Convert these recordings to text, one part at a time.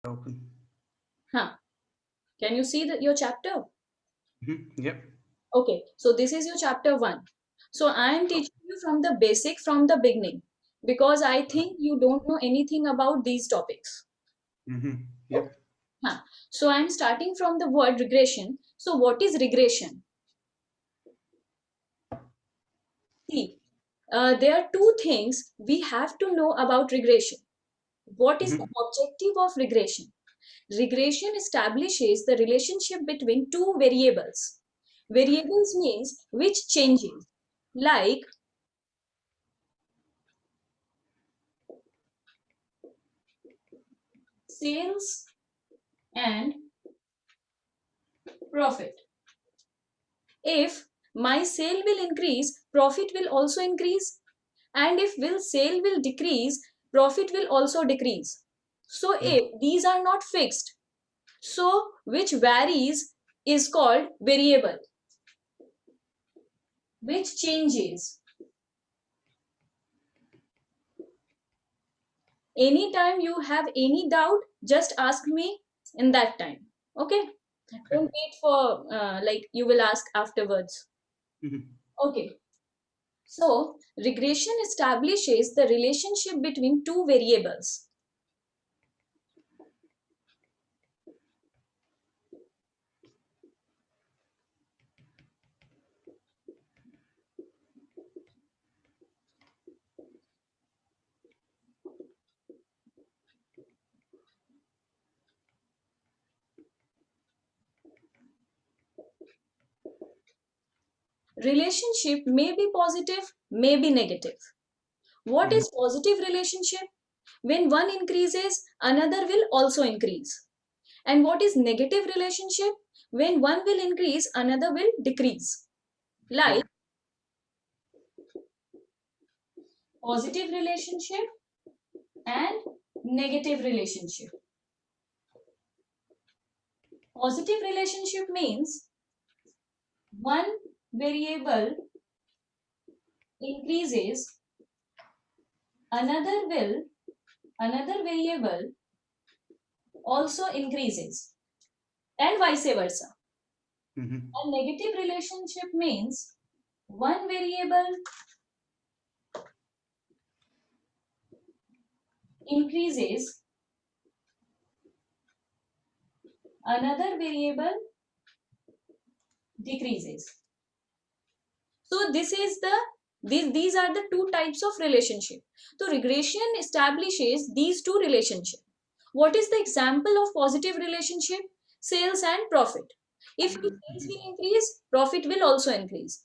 Open. Huh. Can you see your chapter? Yep. Okay, so this is your chapter 1. So I am teaching you from the basic, from the beginning, because I think you don't know anything about these topics. Okay. Yep. Huh. So I am starting from the word regression. So what is regression? See, there are two things we have to know about regression. What is the hmm objective of regression? Regression establishes the relationship between two variables. Variables means which changes, like sales and profit. If my sale will increase, profit will also increase. And if will sale will decrease, profit will also decrease. So if these are not fixed, so which varies is called variable, which changes. Anytime you have any doubt, just ask me in that time. Okay? Okay. Don't wait for like you will ask afterwards. hmm Okay. So regression establishes the relationship between two variables. Relationship may be positive, may be negative. What hmm is positive relationship? When one increases, another will also increase. And what is negative relationship? When one will increase, another will decrease. Like Yep. positive relationship and negative relationship. Positive relationship means one variable increases, another will, another variable also increases, and vice versa. hmm A negative relationship means one variable increases, another variable decreases. So this is the these are the two types of relationship. So regression establishes these two relationships. What is the example of positive relationship? Sales and profit. If your sales will increase, profit will also increase.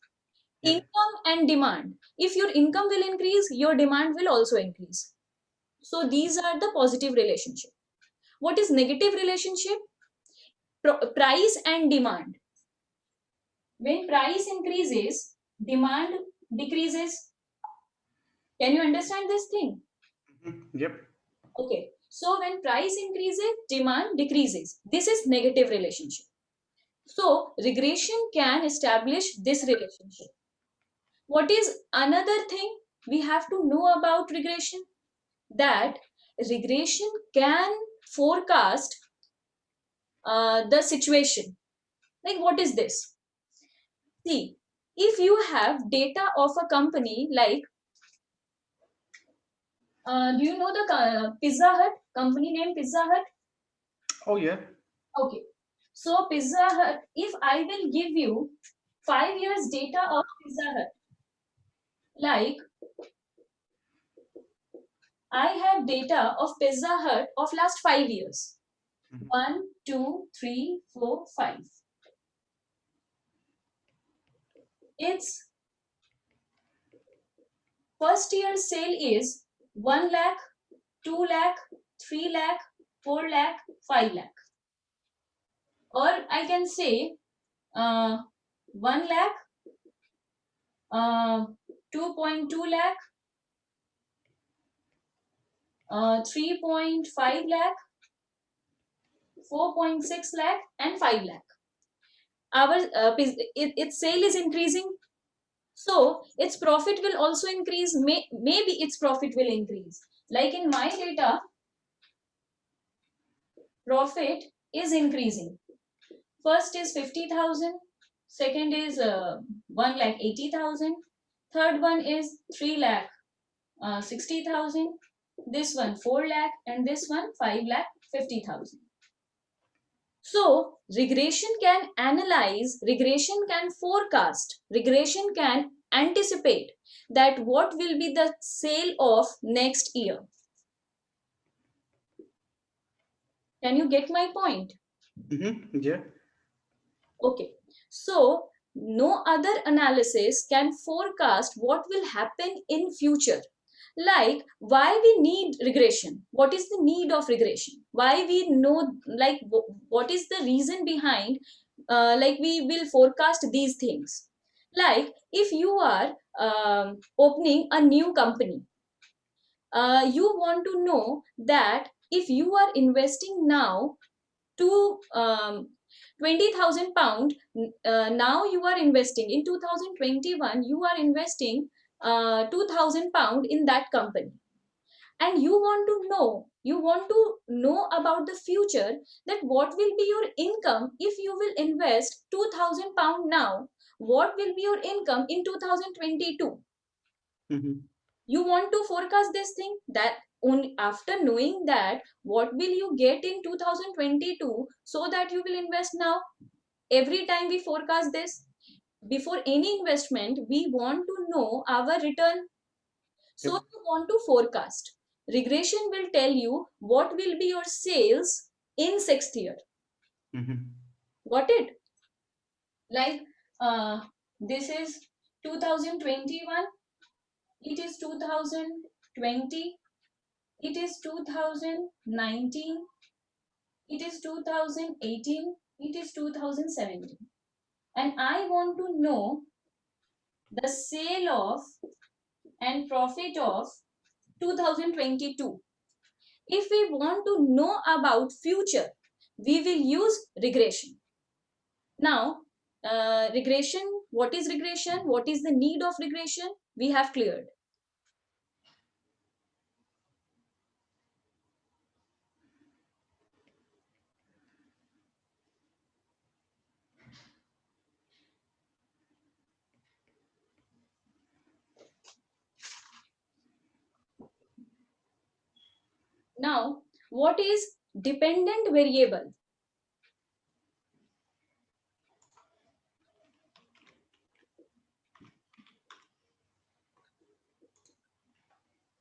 Yep. Income and demand. If your income will increase, your demand will also increase. So these are the positive relationship. What is negative relationship? Price and demand. When price increases, demand decreases. Can you understand this thing? Yep. Okay. So when price increases, demand decreases. This is negative relationship. So regression can establish this relationship. What is another thing we have to know about regression? That regression can forecast the situation. Like what is this? See, if you have data of a company like, do you know the Pizza Hut company name Pizza Hut? Oh yeah. Okay. So Pizza Hut, if I will give you 5 years data of Pizza Hut, like I have data of Pizza Hut of last 5 years. hmm 1, 2, 3, 4, 5. Its first year sale is 1 lakh, 2 lakh, 3 lakh, 4 lakh, 5 lakh. Or I can say 1 lakh, uh, 2.2 lakh, 3.5 lakh, 4.6 lakh, and 5 lakh. Our its sale is increasing, so its profit will also increase. Maybe its profit will increase. Like in my data, profit is increasing. First is 50,000, second is 1,80,000, third one is 3,60,000, this one 4 lakh, and this one 5,50,000. So regression can analyze, regression can forecast, regression can anticipate that what will be the sale of next year. Can you get my point? Yeah. Okay. So no other analysis can forecast what will happen in future. Like why we need regression? What is the need of regression? Why we know, like what is the reason behind like we will forecast these things? Like if you are opening a new company, you want to know that if you are investing now to 20,000 pound, now you are investing in 2021, you are investing 2,000 pound in that company, and you want to know about the future, that what will be your income if you will invest 2,000 pound now, what will be your income in 2022. Mm-hmm. You want to forecast this thing, that only after knowing that what will you get in 2022, so that you will invest now. Every time we forecast this, before any investment we want to know our return. So Yep. you want to forecast. Regression will tell you what will be your sales in sixth year. Mm-hmm. Got it? Like this is 2021, it is 2020, it is 2019, it is 2018, it is 2017. And I want to know the sale of and profit of 2022. If we want to know about future, we will use regression. Now, regression, what is regression? What is the need of regression? We have cleared. Now, what is dependent variable?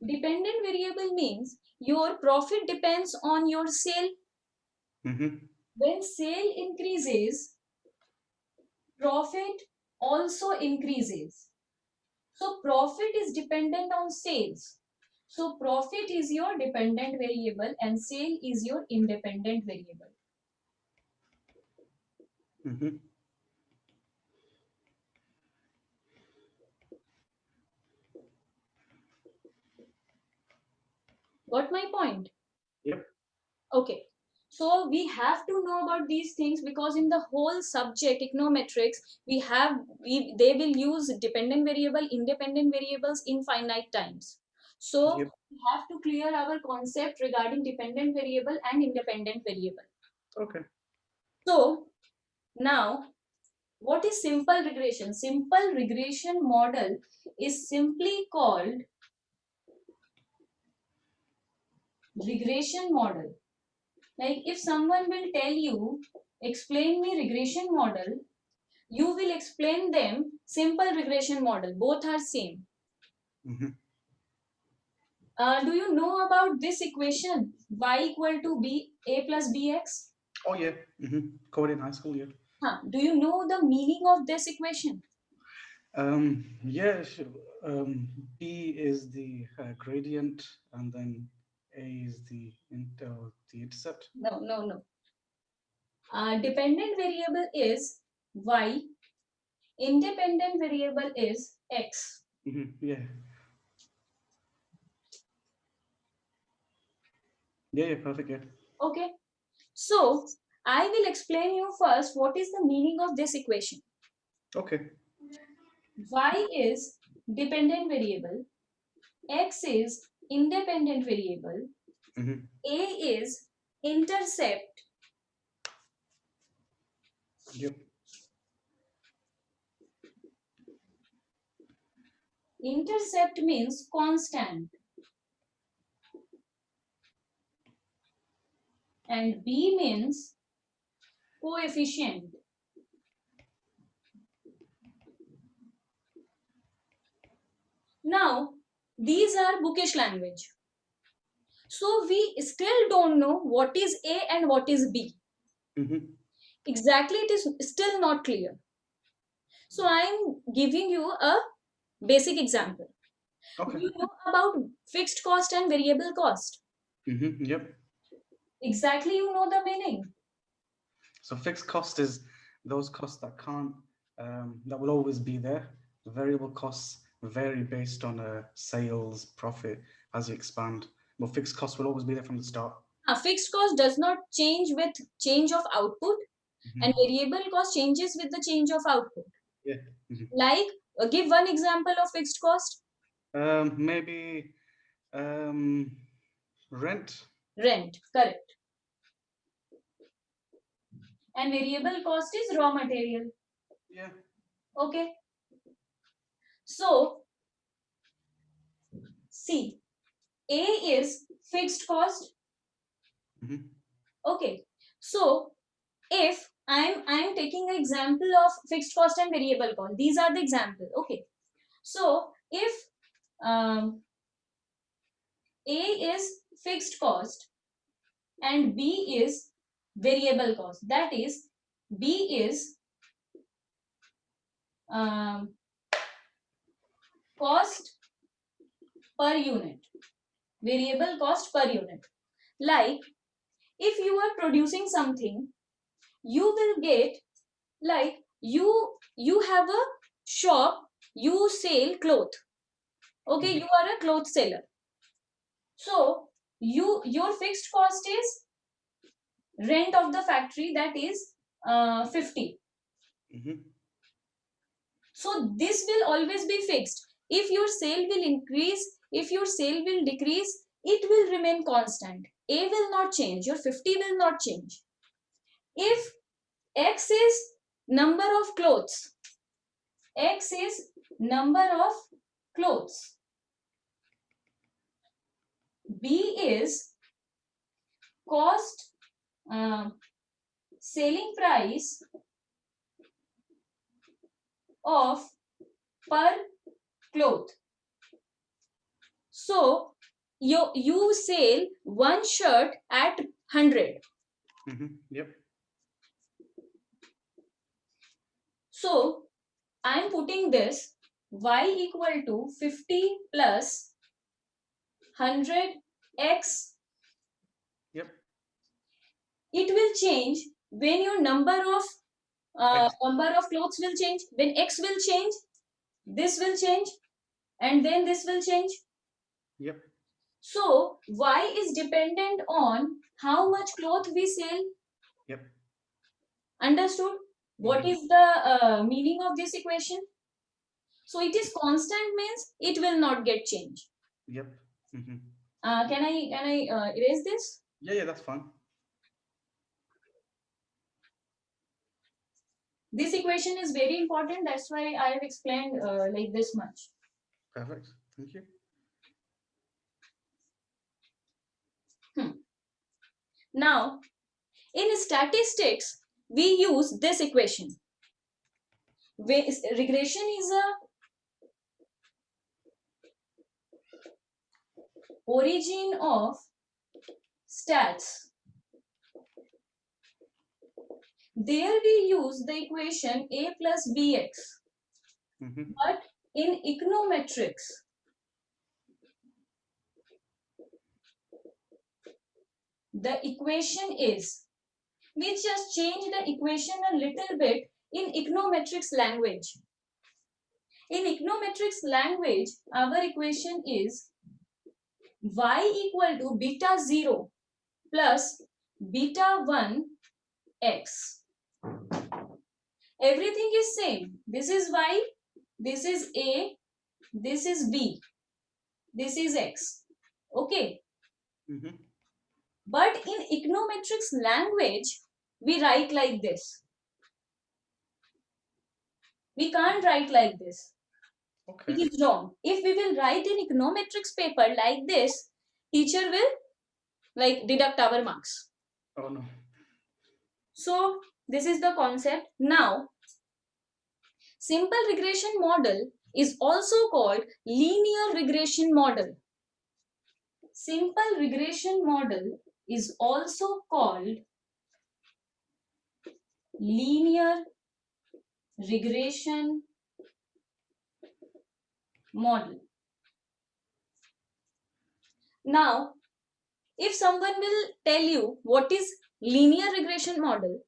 Dependent variable means your profit depends on your sale. Mm-hmm. When sale increases, profit also increases. So profit is dependent on sales. So profit is your dependent variable and sale is your independent variable. Mm-hmm. Got my point? Yep. Okay. So we have to know about these things, because in the whole subject econometrics, they will use dependent variable, independent variables in finite times. So Yep. we have to clear our concept regarding dependent variable and independent variable. Okay. So now, what is simple regression? Simple regression model is simply called regression model. Like if someone will tell you, explain me regression model, you will explain them simple regression model. Both are same. Mm-hmm. Do you know about this equation? Y equal to b a plus bx. Oh yeah. Mm-hmm. Code in high school. Yeah. Do you know the meaning of this equation? Yeah. Sure. B is the gradient, and then A is the intercept. No, no, no. Dependent variable is y, independent variable is x. Mm-hmm. Yeah. Yeah. Yeah. Perfect. Yeah. Okay. So I will explain you first what is the meaning of this equation. Okay. Y is dependent variable, X is independent variable, Mm-hmm. A is intercept. Yep. Intercept means constant. And B means coefficient. Now, these are bookish language. So we still don't know what is A and what is B. Mm-hmm. Exactly, it is still not clear. So I'm giving you a basic example. Okay. You know about fixed cost and variable cost. Mm-hmm. Yep. Exactly, you know the meaning. So fixed cost is those costs that can't, that will always be there. Variable costs vary based on sales, profit as you expand, but fixed costs will always be there from the start. Fixed cost does not change with change of output, and Mm-hmm. variable cost changes with the change of output. Yeah. Mm-hmm. Like, give one example of fixed cost. Maybe rent. Rent, correct. And variable cost is raw material. Yeah. Okay. So, see, A is fixed cost. Mm-hmm. Okay. So, if I'm taking an example of fixed cost and variable cost, these are the example. Okay. So, if um, A is fixed cost and B is variable cost, that is, B is um, cost per unit, variable cost per unit. Like, if you are producing something, you will get, like, you have a shop, you sell cloth. Okay, you are a cloth seller. So your fixed cost is rent of the factory, that is 50. Mm-hmm. So this will always be fixed. If your sale will increase, if your sale will decrease, it will remain constant. A will not change, your 50 will not change. If X is number of clothes, X is number of clothes, B is cost, selling price of per cloth. So you sell one shirt at 100. Mm-hmm. Yep. So I'm putting this y equal to 50 plus 100x. Yep. It will change when your X. number of clothes will change. When x will change, this will change, and then this will change. Yep. So y is dependent on how much cloth we sell. Yep. Understood? What Mm-hmm. is the meaning of this equation? So it is constant means it will not get changed. Yep. Mm-hmm. Can I erase this? Yeah. Yeah. That's fine. This equation is very important. That's why I have explained like this much. Perfect. Thank you. Now, in statistics, we use this equation. Regression is a origin of stats. There we use the equation a plus bx. Mm-hmm. But in econometrics, the equation is, we just change the equation a little bit in econometrics language. In econometrics language, our equation is y equal to beta 0 plus beta 1 x. Everything is same. This is y, this is a, this is b, this is x. Okay. Mm-hmm. But in econometrics language, we write like this. We can't write like this. Okay. It is wrong. If we will write in econometrics paper like this, teacher will like deduct our marks. Oh no. So this is the concept. Now, simple regression model is also called linear regression model. Simple regression model is also called linear regression model. Now, if someone will tell you what is linear regression model,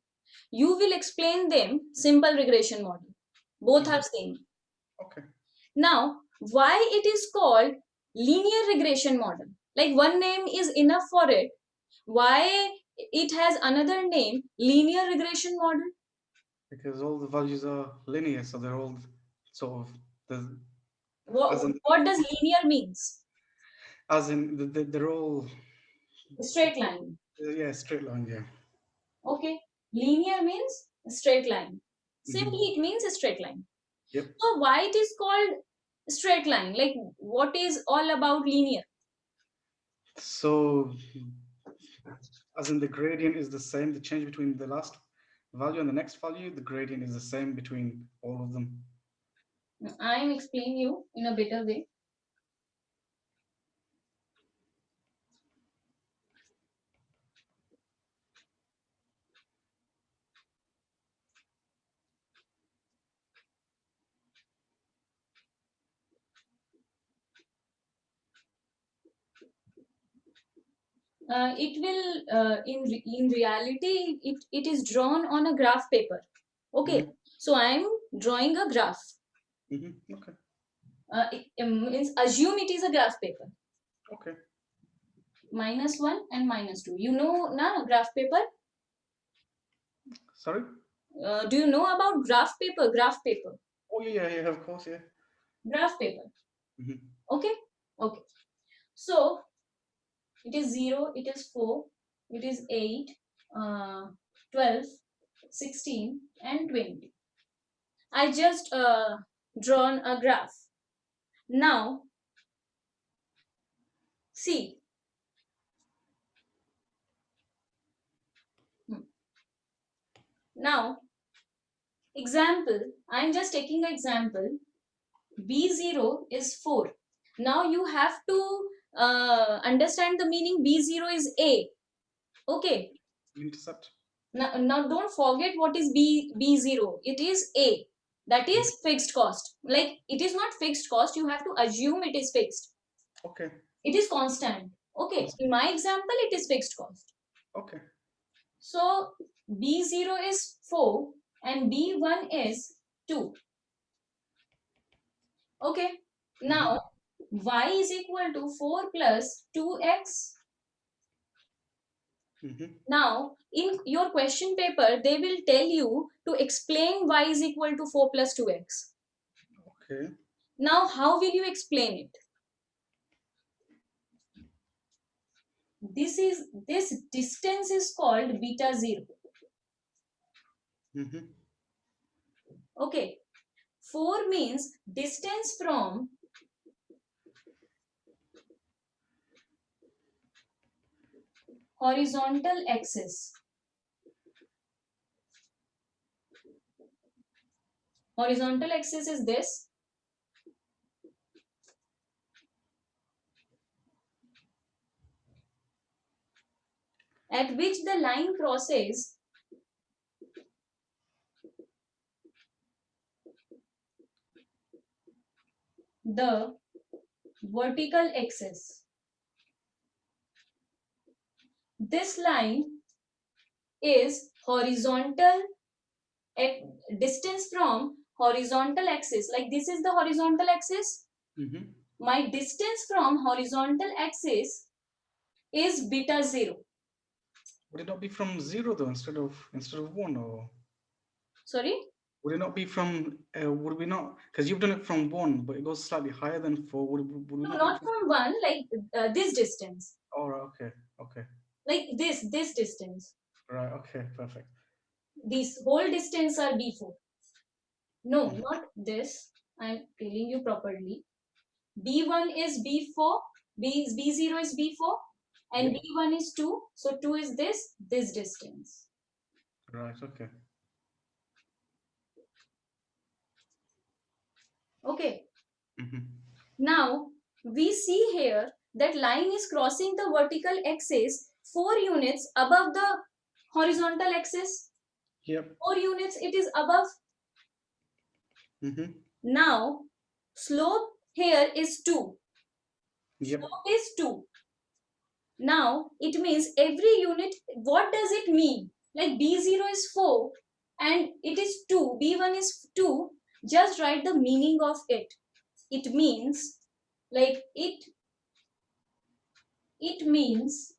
you will explain them simple regression model. Both are same. Okay. Now, why it is called linear regression model? Like one name is enough for it. Why it has another name, linear regression model? Because all the values are linear, so they're all sort of the What, as in what does linear means? they're all Straight line. yeah, straight line, yeah. Okay. Linear means straight line. Simply Hmm. it means a straight line. Yep. So why it is called straight line? Like what is all about linear? So as in the gradient is the same, the change between the last value and the next value, the gradient is the same between all of them. I am explaining you in a better way. It will in reality it is drawn on a graph paper. Okay, Hmm. so I am drawing a graph. Okay. It means assume it is a graph paper. Okay. -1 and -2. You know na graph paper? Sorry. Do you know about graph paper? Graph paper. Oh yeah, yeah, of course, yeah. Graph paper. Hmm. Okay. Okay. So it is 0, it is 4, it is 8, 12, 16, and 20. I just drawn a graph. Now, see. Now, example, I'm just taking an example. B0 is 4. Now you have to understand the meaning. B0 is A. Okay. Intercept. Now don't forget what is B0. It is A. That is fixed cost. Like it is not fixed cost. You have to assume it is fixed. Okay. It is constant. Okay. In my example, it is fixed cost. Okay. So B0 is 4 and B1 is 2. Okay. Now y is equal to 4 plus 2x. Now, in your question paper, they will tell you to explain y is equal to 4 plus 2x. Okay. Now, how will you explain it? This distance is called beta 0. Okay. 4 means distance from horizontal axis. Horizontal axis is this. At which the line crosses the vertical axis. This line is horizontal at distance from horizontal axis. Like this is the horizontal axis. My distance from horizontal axis is beta 0. Would it not be from 0 though instead of 1, or Sorry? would it not be from would we not, because you've done it from 1 but it goes slightly higher than 4, would we No, not be not from? from 1, like this distance. Oh, right, okay. Okay. like this distance. Right. Okay. Perfect. These whole distance are B4. No, not this. I'm telling you properly. B1 is B4, B0 is B4, and Yep. B1 is 2. So 2 is this distance. Right. Okay. Okay. Mm-hmm. Now we see here that line is crossing the vertical axis 4 units above the horizontal axis. Yep. 4 units it is above. Mm-hmm. Now slope here is 2. Yep. Slope is 2. Now it means every unit, what does it mean? Like B0 is 4 and it is 2, B1 is 2. Just write the meaning of it. It means, like it means,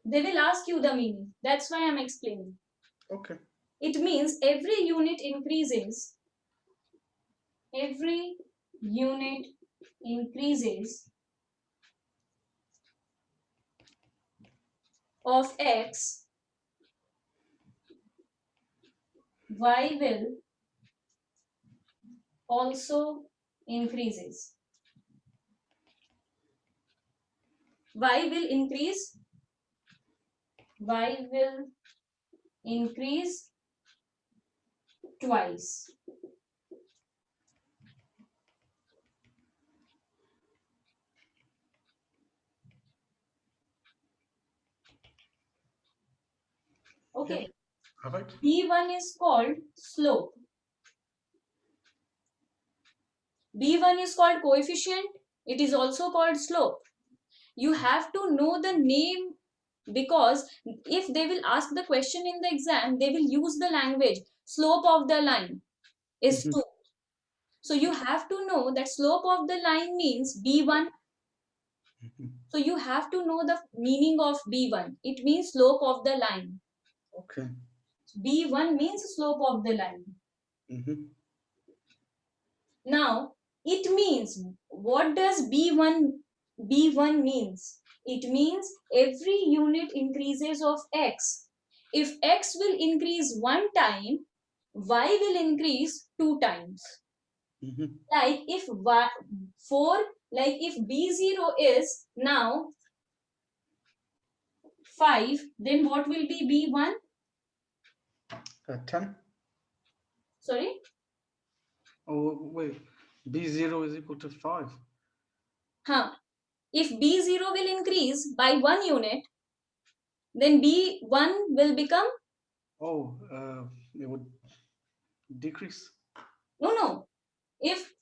they will ask you the meaning. That's why I'm explaining. Okay. It means every unit increases of x, y will also increases. Y will increase twice. Okay. Yep. Perfect. B1 is called slope. B1 is called coefficient. It is also called slope. You have to know the name, because if they will ask the question in the exam, they will use the language slope of the line is Mm-hmm. 2. So you have to know that slope of the line means B1. Mm-hmm. So you have to know the meaning of B1. It means slope of the line. Okay. B1 means slope of the line. Mm-hmm. Now it means, what does B1 means? It means every unit increases of x. If x will increase 1 time, y will increase 2 times. Mm-hmm. Like if 4, like if B0 is now 5, then what will be B1? 10. Sorry? Oh wait. B0 is equal to 5. Huh. If B0 will increase by 1 unit, then B1 will become, Oh, it would decrease. no. If,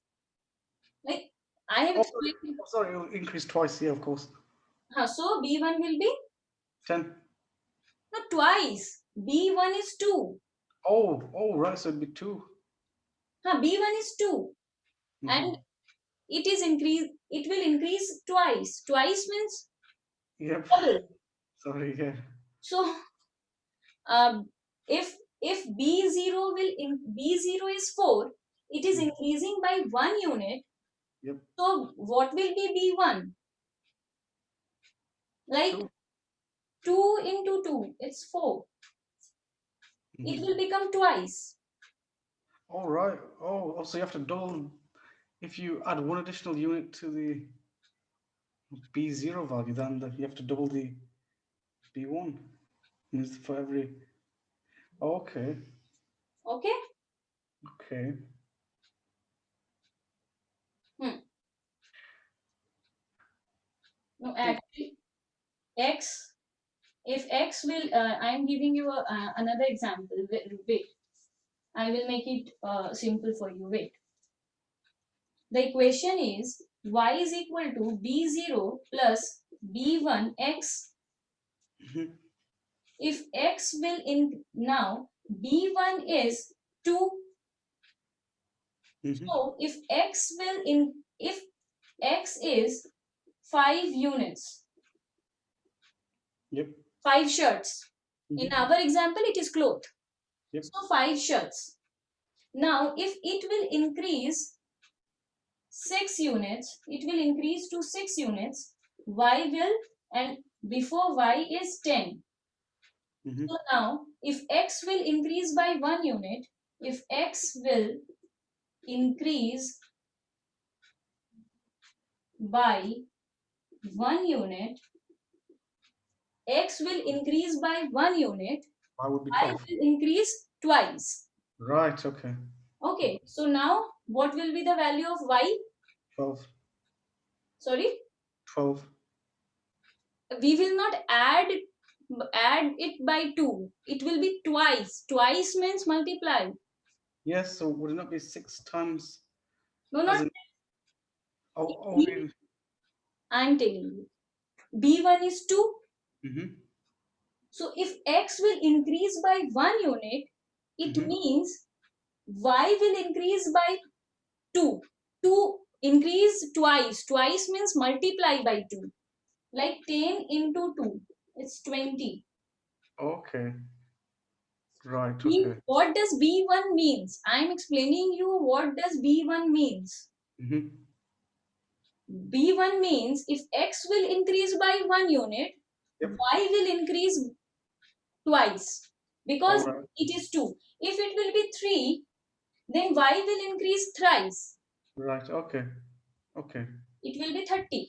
like, I have Oh, sorry. explained, Oh, sorry. It will increase twice. Yeah, of course. so B1 will be, 10. no, twice. B1 is 2. Oh, right. So it'd be 2. B1 is 2. Mm-hmm. And it will increase twice. Twice means Yep. double. Sorry. Yeah. So um, if B0 is 4, it is increasing by 1 unit. Yep. So what will be B1? Like 2. 2 into 2, it's 4. It Mm-hmm. will become twice. All right. Oh, so you have to double. If you add one additional unit to the B0 value, then you have to double the B1. Means for every. Okay. Okay? Okay. Hmm. No, actually, x, if x will, I am giving you another example. Wait, I will make it simple for you. Wait. The equation is y is equal to B0 plus B1x. Mm-hmm. If x will in, now B1 is 2. Mm-hmm. So if x is 5 units, Yep. 5 shirts. In Mm-hmm. our example, it is cloth. Yep. So 5 shirts. Now, if it will increase 6 units, it will increase to 6 units. Y will, and before y is 10. Mm-hmm. So now, if x will increase by 1 unit, if x will increase by 1 unit, x will increase by 1 unit, Y would be y 12. will increase twice. Right, okay. Okay, so now what will be the value of y? 12. Sorry, 12. we will not add it by 2. It will be twice. Twice means multiply. Yes, so would it not be 6 times No, as not in B. only? I am telling you. B1 is 2. Mm-hmm. So if x will increase by 1 unit, it Mm-hmm. means y will increase by 2. 2 increase twice. Twice means multiply by 2. Like 10 into 2. It's 20. Okay. Right, okay. What does B1 means? I am explaining you what does B1 means. Mm-hmm. B1 means if x will increase by 1 unit, Yep. y will increase twice All because right. it is 2. If it will be 3, then y will increase thrice. Right, okay. Okay. It will be 30.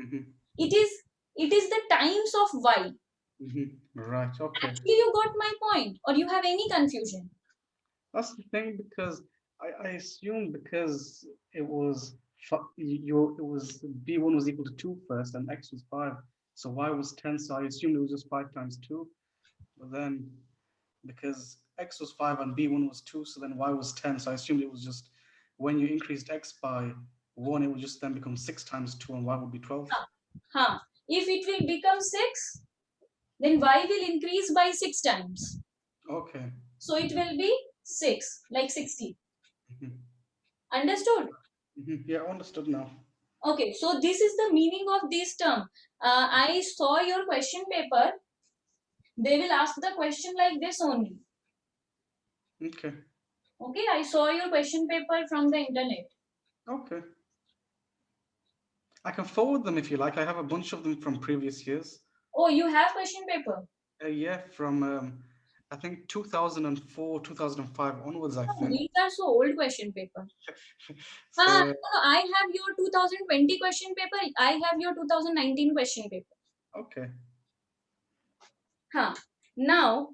Mm-hmm. It is the times of y. Mm-hmm. Right, okay. Actually, you got my point, or you have any confusion? That's the thing because I assumed because it was it was B1 was equal to 2 first and X was 5. So Y was 10, so I assumed it was just 5 times 2. But then because X was 5 and B1 was 2, so then Y was 10. So I assumed it was just when you increased X by 1, it would just then become 6 times 2 and Y would be 12. Huh. If it will become 6, then y will increase by 6 times. Okay. So it will be 6, like 60. Mm-hmm. Understood? Mm-hmm. Yeah, understood now. Okay, so this is the meaning of this term. I saw your question paper. They will ask the question like this only. Okay. Okay, I saw your question paper from the internet. Okay. I can forward them if you like. I have a bunch of them from previous years. Oh, you have question paper? Yeah, from I think 2004, 2005 onwards, I Oh, think. these are so old question paper. So No, I have your 2020 question paper. I have your 2019 question paper. okay. Now,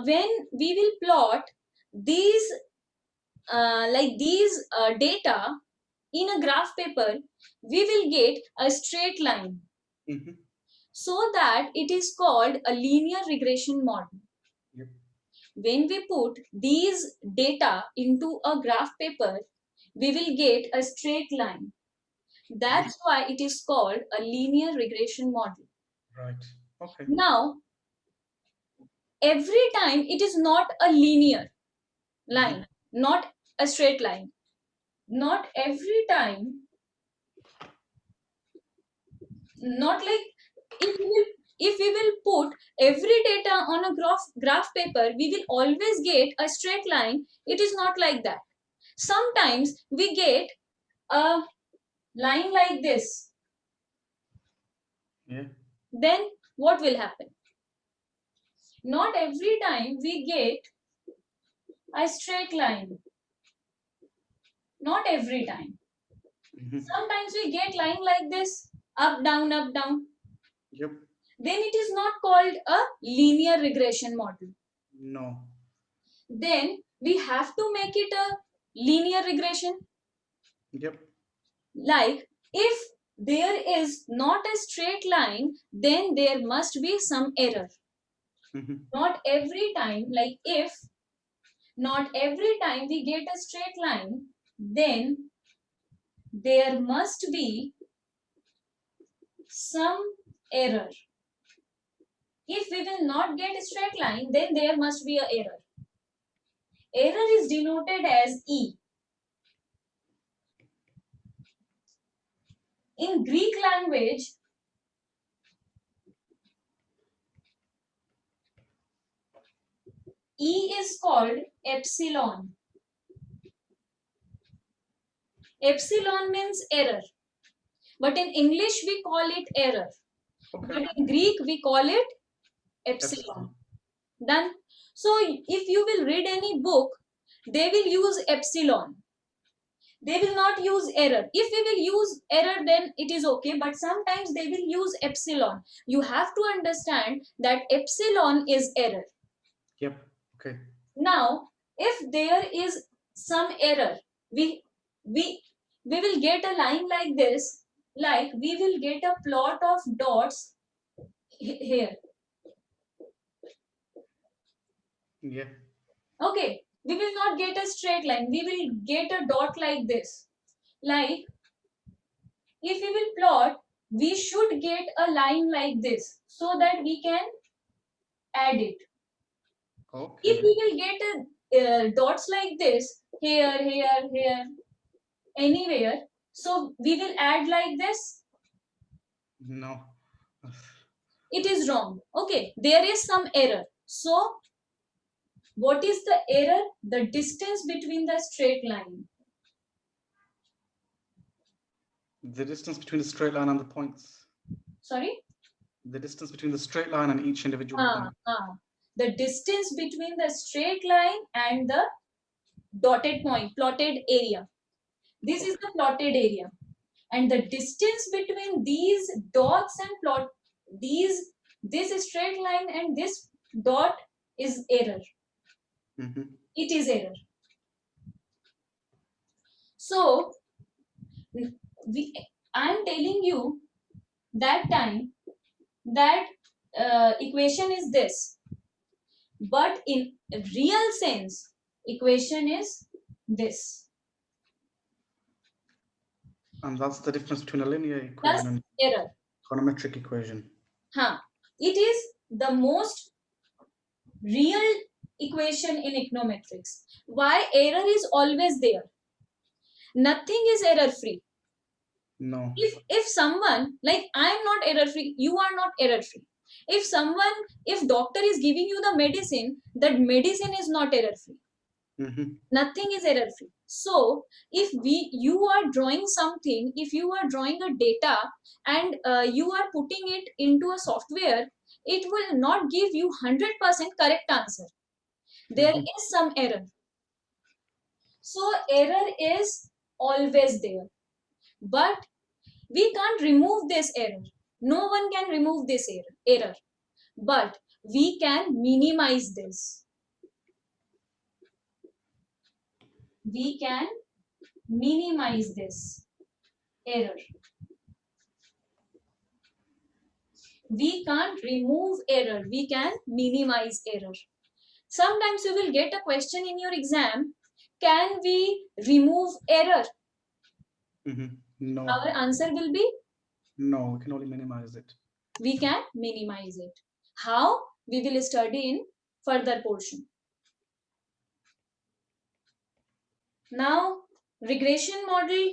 when we will plot these data in a graph paper, we will get a straight line. Mm-hmm. So that it is called a linear regression model. Yep. When we put these data into a graph paper, we will get a straight line. That's why it is called a linear regression model. Right. Okay. Now, every time it is not a linear line, Mm-hmm. not a straight line. Not every time, not like if we will put every data on a graph paper, we will always get a straight line. It is not like that. Sometimes we get a line like this. Yeah. Then what will happen? Not every time we get a straight line. Not every time. Mm-hmm. Sometimes we get line like this, up, down, up, down. Yep. Then it is not called a linear regression model. No. Then we have to make it a linear regression. Yep. Like if there is not a straight line, then there must be some error. Mm-hmm. Not every time, like if not every time we get a straight line, then there must be some error. If we will not get a straight line, then there must be an error. Error is denoted as E. In Greek language, E is called epsilon. Epsilon means error, but in English we call it error. Okay. But in Greek, we call it epsilon. Epsilon. Done. So if you will read any book, they will use epsilon. They will not use error. If we will use error, then it is okay, but sometimes they will use epsilon. You have to understand that epsilon is error. Yep. Okay. Now, if there is some error, we we we will get a line like this, like we will get a plot of dots here. Yeah. Okay, we will not get a straight line, we will get a dot like this. Like if we will plot, we should get a line like this so that we can add it. Okay. If we will get a dots like this here, here, here, anywhere, so we will add like this. No. It is wrong. Okay, there is some error. So what is the error? The distance between the straight line. The distance between the straight line and the points. Sorry? The distance between the straight line and each individual point. The distance between the straight line and the dotted point, plotted area. This is the plotted area. And the distance between these dots and plot, this straight line and this dot is error. Mm-hmm. It is error. So I am telling you that time that equation is this, but in real sense equation is this. And that's the difference between a linear That's equation and error. trigonometric equation. It is the most real equation in econometrics. Why error is always there? Nothing is error free. No. If someone, like I am not error free, you are not error free. If doctor is giving you the medicine, that medicine is not error free. Mm-hmm. Nothing is error free. So if you are drawing something, if you are drawing a data and you are putting it into a software, it will not give you 100% correct answer. There is some error. So error is always there, but we can't remove this error. No one can remove this error, but we can minimize this. We can minimize this error. We can't remove error, we can minimize error. Sometimes you will get a question in your exam, can we remove error? No. Our answer will be no, we can only minimize it. We can minimize it. How? We will study in further portion. Now, regression model.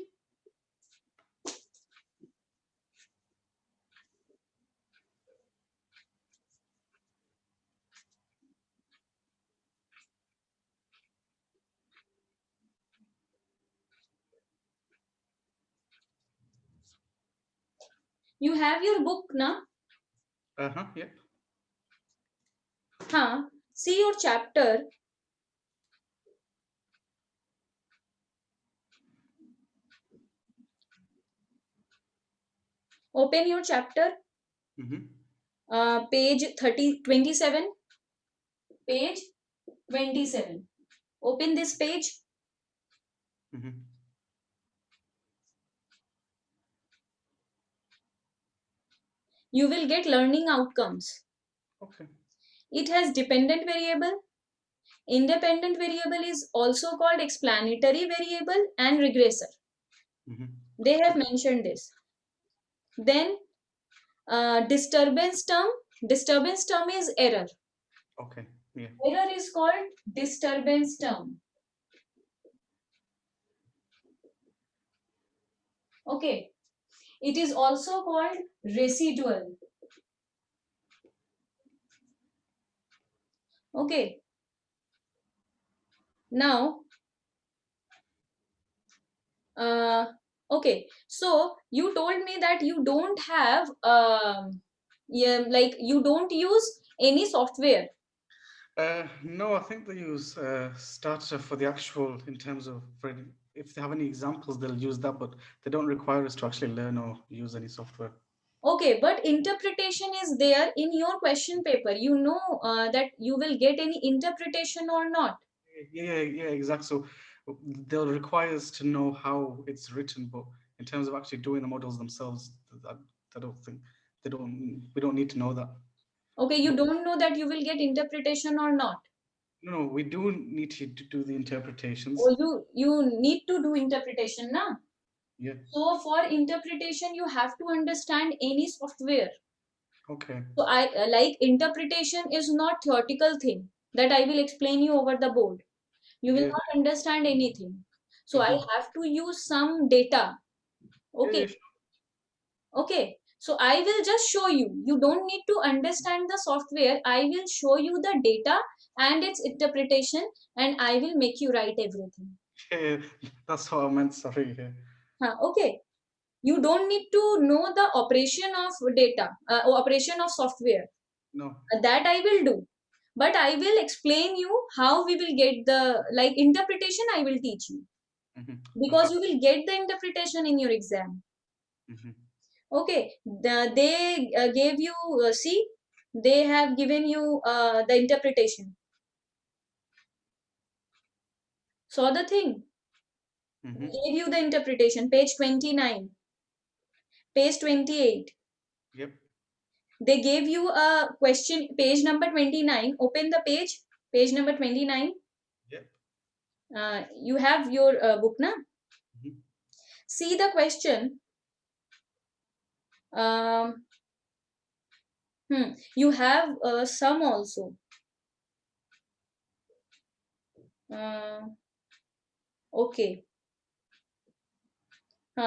You have your book now? Yep. See your chapter. Open your chapter. Page 27. Page 27. Open this page. You will get learning outcomes. Okay. It has dependent variable. Independent variable is also called explanatory variable and regressor. They have mentioned this. Then disturbance term. Disturbance term is error. Okay. Yeah. Error is called disturbance term. Okay. It is also called residual. Okay. Now, okay. So you told me that you don't have Yeah, like you don't use any software. No, I think they use Starter for the actual, in terms of, if they have any examples, they'll use that, but they don't require us to actually learn or use any software. Okay, but interpretation is there in your question paper. You know that you will get any interpretation or not. Yeah, exactly. So they'll require us to know how it's written, but in terms of actually doing the models themselves, I don't think we don't need to know that. Okay, you But don't know that you will get interpretation or not. no, we do need to do the Or interpretations. you need to do interpretation now. Yeah. So for interpretation, you have to understand any software. Okay. So I like interpretation is not theoretical thing that I will explain you over the board. You will Yeah. not understand anything. So I Hmm. have to use some data. Yeah. Okay. Okay. So I will just show you. You don't need to understand the software. I will show you the data and its interpretation, and I will make you write everything. Yeah, that's what I meant. Sorry. Yeah. Huh, okay. You don't need to know the operation of data, operation of software. No. That I will do. But I will explain you how we will get the like interpretation I will teach you Hmm. because you will get the interpretation in your exam. Hmm. Okay, they gave you see they have given you the interpretation. Saw the thing. Hmm. Gave you the interpretation. Page 29, page 28. Yep. They gave you a question. Page number 29. Open the page. Page number 29. Yep. You have your book now. Hmm. See the question. Um, you have some also. Uh, okay.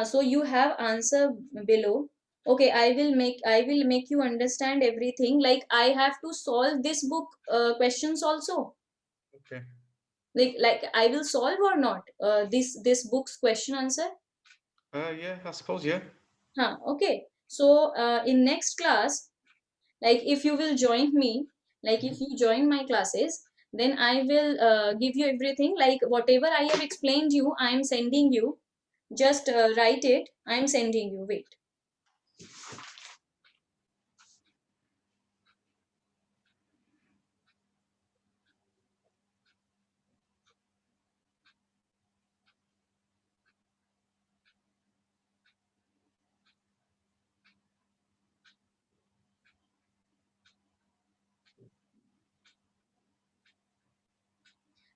So you have answer below. Okay, I will make you understand everything. Like I have to solve this book questions also. Okay. Like I will solve or not this book's question answer. Yeah, I suppose. Yeah. Okay. So in next class, like if you will join me, like if Hmm. you join my classes, then I will give you everything. Like whatever I have explained you, I am sending you. Just write it. I am sending you. Wait.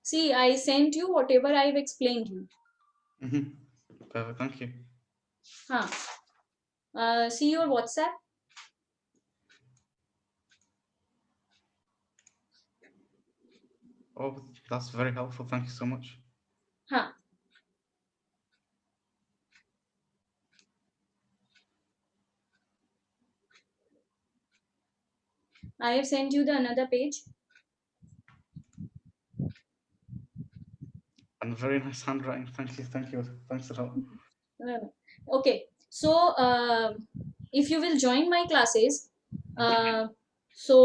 See, I sent you whatever I've explained you. Hmm. Perfect. Thank you. Huh. See your WhatsApp. Oh, that's very helpful. Thank you so much. Huh. I have sent you the another page. And very nice handwriting. Thank you. Thank you. Thanks a lot. Uh, okay. So if you will join my classes, Hmm. so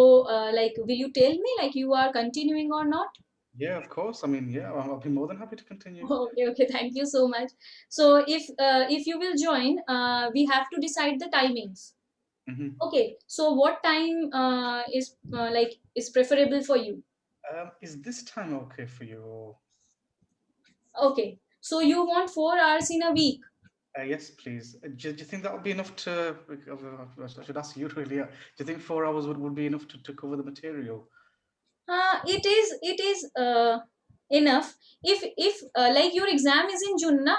like, will you tell me like you are continuing or not? Yeah, of course. I mean, yeah, I'll be more than happy to continue. Okay. Okay. Thank you so much. So if you will join, we have to decide the timings. Hmm. Okay. So what time is like is preferable for you? Is this time okay for you? Okay. So you want 4 hours in a week? Yes, please. Do you think that would be enough to? I should ask you really. Do you think 4 hours would be enough to cover the material? It is enough. If like your exam is in June, na?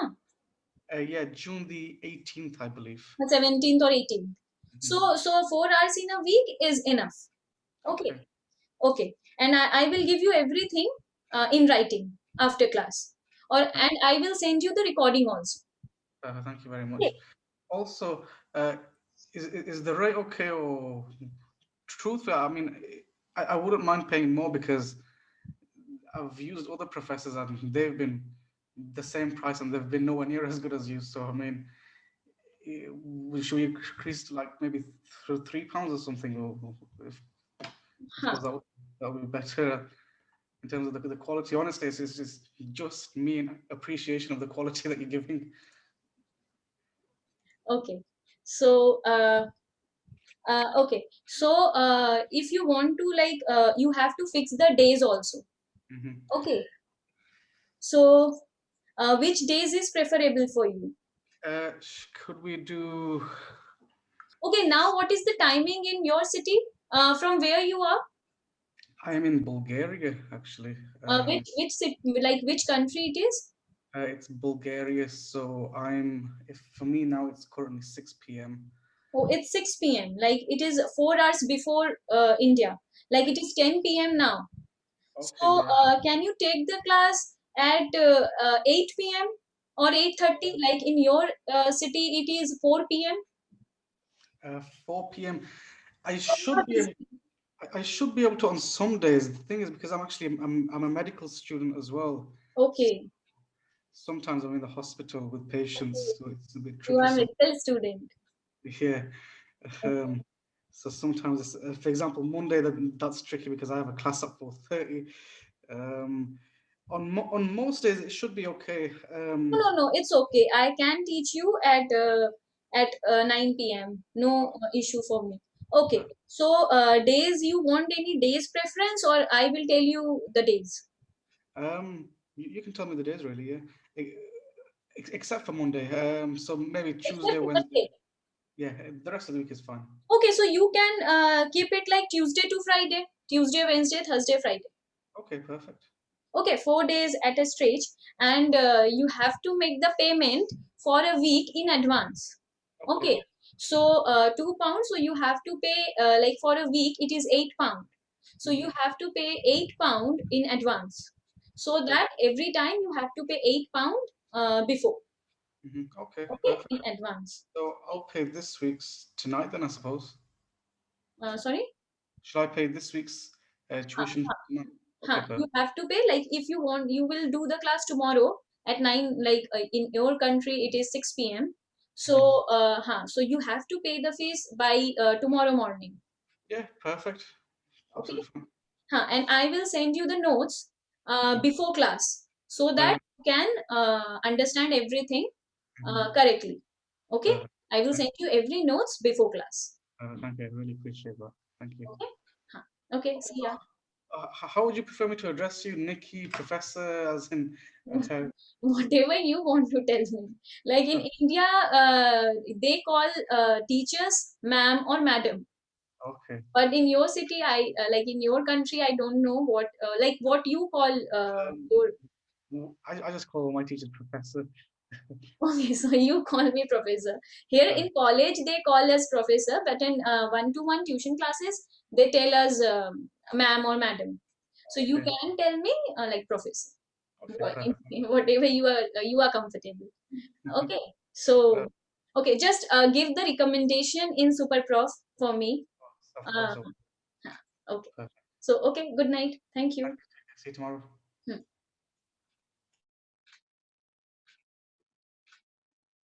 Yeah, June the 18th, I believe. 17th or 18th. Mhm. So 4 hours in a week is enough. Okay. Okay. Okay. And I will give you everything in writing after class. Or Thank, and I will send you the recording also. thank you very Okay. much. Also, is the rate okay or truthfully? I mean, I wouldn't mind paying more because I've used other professors and they've been the same price and they've been nowhere near as good as you. So I mean, should we increase to like maybe £3 or something? Or if, I Huh. suppose that would be better in terms of the quality. Honestly, it's just me and appreciation of the quality that you're giving. Okay. So okay. So if you want to like you have to fix the days also. Hmm. Okay. So which days is preferable for you? Could we do? Okay. Now what is the timing in your city? From where you are? I am in Bulgaria actually. Which city, like which country it is? It's Bulgaria, so if for me now it's currently 6 p.m. Oh, it's 6 p.m. Like it is 4 hours before India. Like it is 10 p.m. now. Okay, So yeah. can you take the class at 8 p.m. or 8:30? Like in your city, it is 4 p.m. 4 p.m. I So you are should be able. busy. I should be able to on some days. The thing is, because I'm a medical student as well. Okay. Sometimes I'm in the hospital with patients, so it's a bit You tricky. are a Some medical student. here, Okay. um, so sometimes, for example, Monday that's tricky because I have a class at 4:30. Um, on most days it should be okay. No, no, no. It's okay. I can teach you at 9 p.m. No issue for me. Okay. So days you want any days preference or I will tell you the days. You can tell me the days really, yeah. E- Except for Monday. So maybe Except Tuesday, Wednesday. Monday. Yeah, the rest of the week is fine. Okay, so you can keep it like Tuesday to Friday, Tuesday, Wednesday, Thursday, Friday. Okay, perfect. Okay, 4 days at a stretch, and you have to make the payment for a week in advance. Okay. Okay, so £2. So you have to pay like for a week it is £8. So you Hmm. have to pay £8 in advance. So Okay. that every time you have to pay £8 before. Okay, Okay, perfect. in advance. So I'll pay this week's tonight then, I suppose. Sorry. Shall I pay this week's tuition tonight? Okay, You perfect. have to pay like if you want you will do the class tomorrow at 9 like in your country it is 6 p.m. So Hmm. so you have to pay the fees by tomorrow morning. Yeah, perfect. Okay. Absolutely fine. And I will send you the notes Mhm. before class so that Perfect. you can understand everything Mhm. correctly. Okay. Perfect. I will Thank send you every notes before class. thank you. I really appreciate that. Thank you. Okay. Huh. Okay, see ya. How would you prefer me to address you, Nikki, Professor, as in? Whatever you want to tell me. Like in India, they call teachers ma'am or madam. Okay. But in your city, like in your country, I don't know what like what you call Um, your. well, I just call my teachers Professor. Okay, so you call me professor. Here Uh, in college, they call us professor, but in one-to-one tuition classes, they tell us ma'am or madam. So you okay. can tell me like professor. Okay. Perfect. Whatever you are comfortable. Mhm. Okay, Uh, so okay, just give the recommendation in super prof for me. of uh, course. okay, Perfect. so okay, good night, thank you. Thank you. See you tomorrow.